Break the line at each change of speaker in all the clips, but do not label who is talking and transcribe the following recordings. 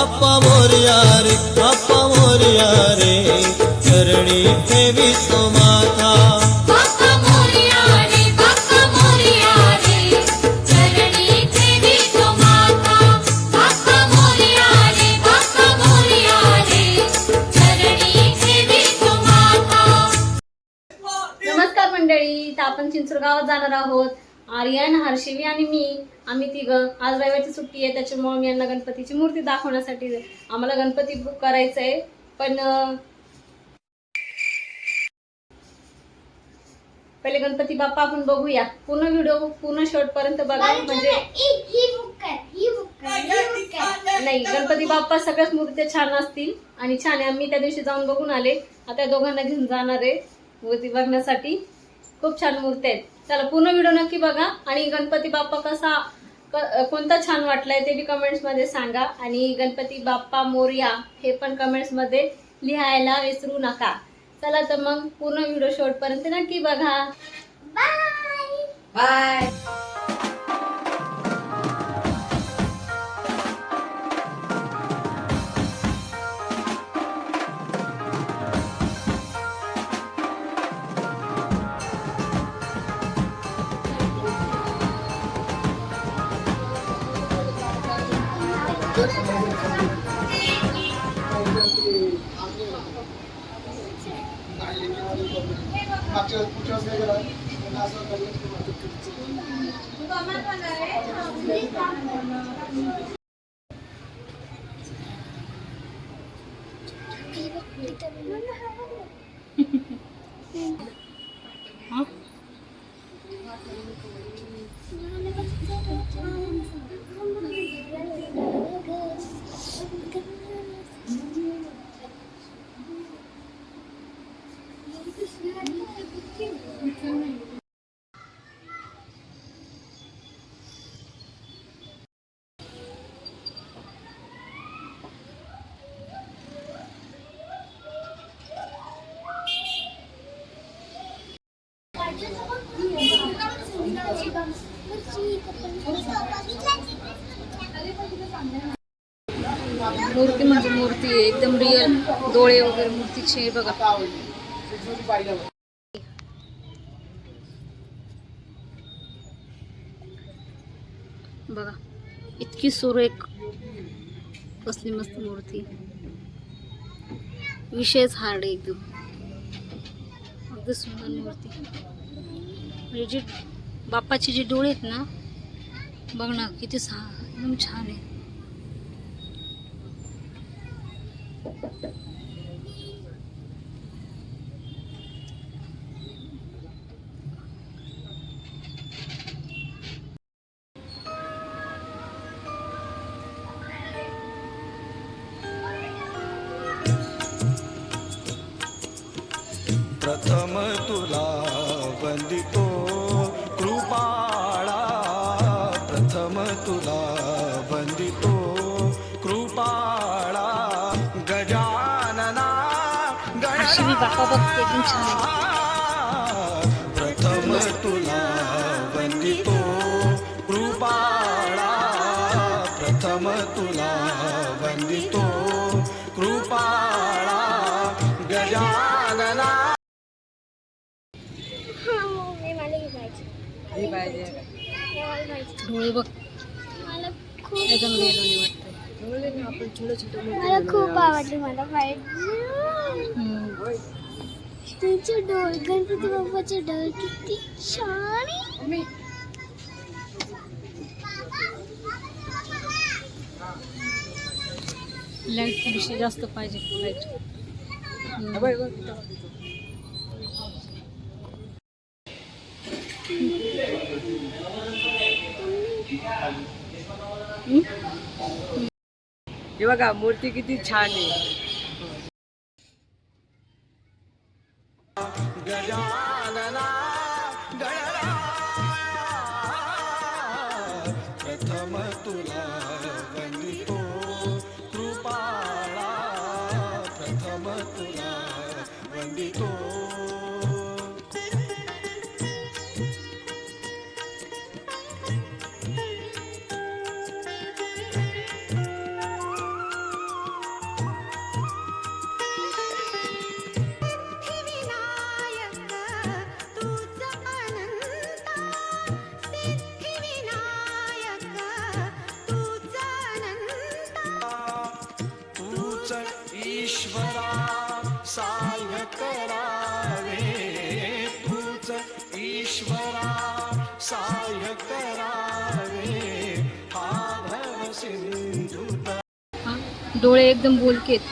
बाप्पा मोरया रे बाप्पा मोरया रे चरणी ठेवी तो माथा
बाप्पा मोरया रे बाप्पा मोरया रे चरणी ठेवी तो माथा बाप्पा मोरया रे बाप्पा मोरया रे चरणी ठेवी तो माथा।
नमस्कार मंडळी, तर आपण चिंचोर गावात जाणार आहोत। आर्यन, हर्षवी आणि मी आम्ही तिघं आज रविवारची सुट्टी आहे, त्याच्यामुळे मी यांना गणपतीची मूर्ती दाखवण्यासाठी आम्हाला गणपती बुक करायचं आहे। पण पहिले गणपती बाप्पा आपण बघूया। पूर्ण व्हिडिओ पूर्ण शेवटपर्यंत बघा, म्हणजे नाही गणपती बाप्पा सगळ्याच मूर्त्या छान असतील आणि छान आहे। आम्ही त्या दिवशी जाऊन बघून आले, आता दोघांना घेऊन जाणार आहे मूर्ती बघण्यासाठी। खूप छान मूर्ती आहेत, चला पूर्ण व्हिडिओ नक्की बघा आणि गणपती बाप्पा कोणता छान वाटलाय ते बी कमेंट्स मध्ये सांगा आणि गणपती बाप्पा मोरया हे पण कमेंट्स मध्ये लिहायला विसरू नका। चला तर मग पूर्ण व्हिडिओ शेवटपर्यंत नक्की बघा।
Bye
bye.
मूर्ती म्हणजे मूर्ती आहे, एकदम रिअल डोळे वगैरे मूर्तीचे आहे बघा। बघा इतकी सुरेख कसली मस्त मूर्ती, विशेष हार्ड आहे एकदम, अगदी सुंदर मूर्ती। म्हणजे जी बाप्पाची जी डोळे आहेत ना, बघ ना किती एकदम छान आहे।
प्रथम तुला वंदितो कृपाळा प्रथम तुला वंदितो कृपाळा गजानना
हर्षवी बाप्पा बघते एकदम छान आहे।
प्रथम तुला वंदितो कृपाळा प्रथम तुला वंदितो कृपाळा गजानना।
डोळे बघ एकदम वेगळे वाटतं।
मला खूप आवडली, मला त्यांचे डोळे, गणपती बाप्पाचे डोळे किती छान आहे।
लाईट थोडीशी जास्त पाहिजे, लाईट
हे बघा मूर्ती किती छान आहे।
गजानना गणराया प्रथम तुला वंदितो कृपाळा प्रथम तुला वंदितो।
ईश्वरा साय करावे तूच ईश्वरा साय करावे आधव सिंधू
हा, डोळे एकदम बोलकेत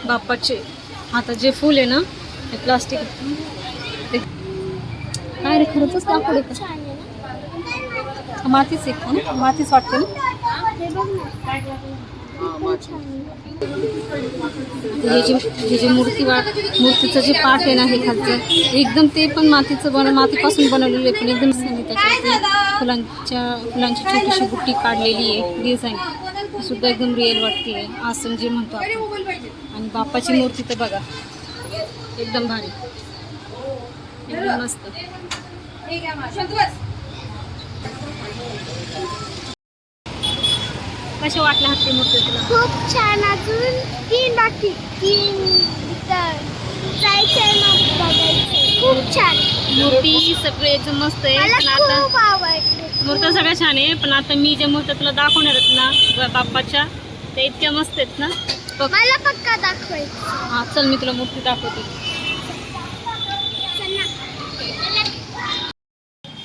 बाप्पाचे. हातात जे फूल आहे ना ते प्लास्टिक काय रे, खरंच कापड आहे का?
छान आहे ना
मातीच आहे का ना? मातीच वाटते ना.
हे बघ ना एकदम छान आहे.
हे जी मूर्तीचं जे पाठ आहे ना हे खालचं एकदम ते पण मातीपासून बनवलेलं आहे, पण एकदम छान आहे. त्याच्यावरती फुलांची छोटीशी बुट्टी काढलेली आहे डिझाईन सुद्धा एकदम रिअल वाटते. आसन जे म्हणतो आपण. आणि बाप्पाची मूर्ती तर बघा एकदम भारी, एकदम मस्त. कसे वाटले हत्ती मूर्ती तुला?
खूप छान. अजून तीन इथं जायचंय मग बघायचंय. खूप छान
मूर्ती सगळे एकदम मस्त आहे.
मला
पण आता
खूप आवडते.
मूर्त्या सगळ्या छान आहे, पण आता मी ज्या मूर्त्या तुला दाखवणार आहेत ना बाप्पाच्या त्या इतक्या मस्त आहेत ना. बघ
मला पक्का दाखवायचं.
हा चल मी तुला मूर्ती दाखवते.
चल ना.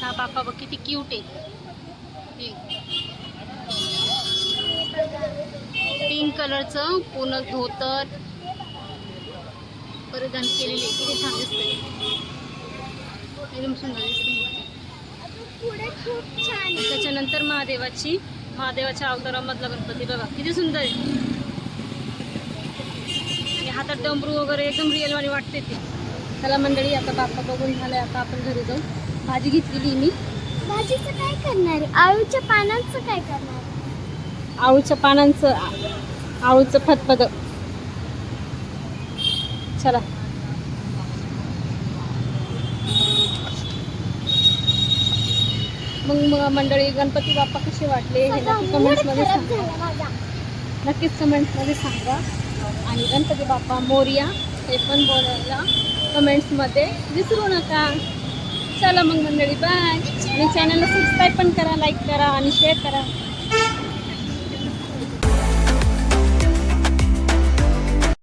हा बाप्पा बघ किती क्यूट आहे. पिंक कलरचं पूर्ण धोतर परिधान केलेले, किती छान दिसतंय. एकदम सुंदर दिसते मूर्ती.
पुढे खूप छान आहे.
त्याच्यानंतर महादेवाच्या अवतारामधला गणपती बघा किती सुंदर आहे. आणि हातात डमरू वगैरे एकदम रिअलवाणी वाटते ते. चला मंडळी, आता बाप्पा बघून झालंय, आता आपण घरी जाऊ. भाजी घेतलेली मी.
भाजीचं काय करणार आहे? आळूच्या पानांचं काय करणार आहे?
आळूचं फतफद. चला मग मंडळी गणपती बाप्पा कसे वाटले हे नक्की कमेंट्समध्ये सांगा. नक्कीच कमेंट्समध्ये सांगा. आणि गणपती बाप्पा मोरया हे पण बोलायला कमेंट्समध्ये विसरू नका. चला मग मंडळी बाय. आणि चॅनलला सबस्क्राईब पण करा, लाईक करा आणि शेअर करा.